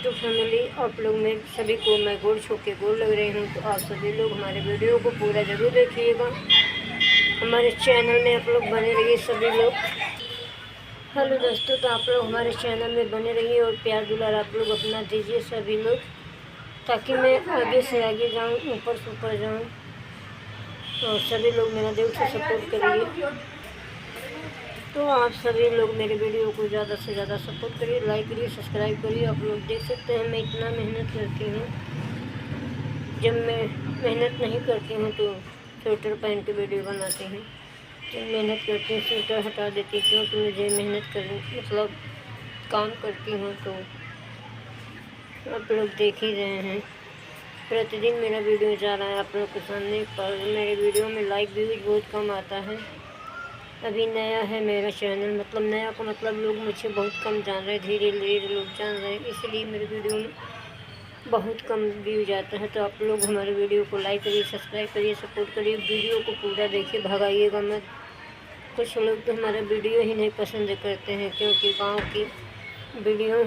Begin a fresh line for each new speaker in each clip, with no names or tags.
YouTube family, आप लोग में सभी को मैं गोड़ छू के गोड़ लग रही हूँ। तो आप सभी लोग हमारे वीडियो को पूरा ज़रूर देखिएगा। हमारे चैनल में आप लोग बने रहिए सभी लोग। हेलो दोस्तों, तो आप लोग हमारे चैनल में बने रहिए और प्यार दुलार आप लोग अपना दीजिए सभी लोग, ताकि मैं आगे से आगे जाऊँ, ऊपर से ऊपर जाऊँ। और सभी लोग मेरा दिल से सपोर्ट करिए। तो आप सभी लोग मेरे वीडियो को ज़्यादा से ज़्यादा सपोर्ट करिए, लाइक करिए, सब्सक्राइब करिए। आप लोग देख सकते हैं मैं इतना मेहनत करती हूँ। जब मैं मेहनत नहीं करती हूँ तो स्वेटर पहन के वीडियो बनाती हूँ। जब मेहनत करती हूँ स्वेटर हटा देती हूँ, क्योंकि मुझे मेहनत कर काम करती हूँ। तो आप लोग देख ही रहे हैं, प्रतिदिन मेरा वीडियो जा रहा है आप लोग के सामने, पर मेरे वीडियो में लाइक व्यूज बहुत कम आता है। अभी नया है मेरा चैनल, मतलब नया का मतलब लोग मुझे बहुत कम जान रहे हैं, धीरे धीरे लोग जान रहे हैं, इसलिए मेरे वीडियो में बहुत कम व्यूज आता है। तो आप लोग हमारे वीडियो को लाइक करिए, सब्सक्राइब करिए, सपोर्ट करिए। वीडियो को पूरा देखिए, भगाइएगा मत। कुछ लोग तो हमारा वीडियो ही नहीं पसंद करते हैं, क्योंकि गाँव की वीडियो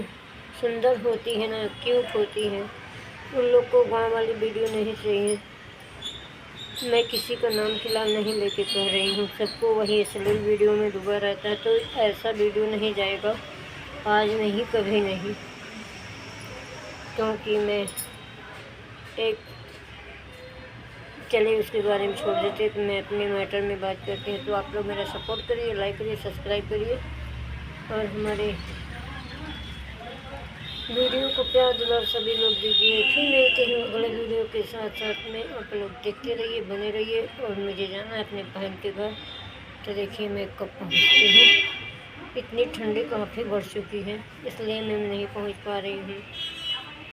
सुंदर होती है ना, क्यूट होती है। उन लोग को गाँव वाली वीडियो नहीं चाहिए। मैं किसी का नाम खिलाफ नहीं लेके कह रही हूँ, सबको वही अश्लील वीडियो में डूबा रहता है। तो ऐसा वीडियो नहीं जाएगा, आज नहीं कभी नहीं। क्योंकि मैं एक चलिए उसके बारे में छोड़ देते, तो मैं अपने मैटर में बात करती हूँ। तो आप लोग मेरा सपोर्ट करिए, लाइक करिए, सब्सक्राइब करिए और हमारे वीडियो को प्यार दुलार सभी लोग दीजिए। फिर मिलते हैं अगले वीडियो के साथ में। आप लोग देखते रहिए, बने रहिए। और मुझे जाना है अपने बहन के घर, तो देखिए मैं कब पहुंचती हूँ। इतनी ठंडी काफ़ी बढ़ चुकी है, इसलिए मैं नहीं पहुंच पा रही हूँ।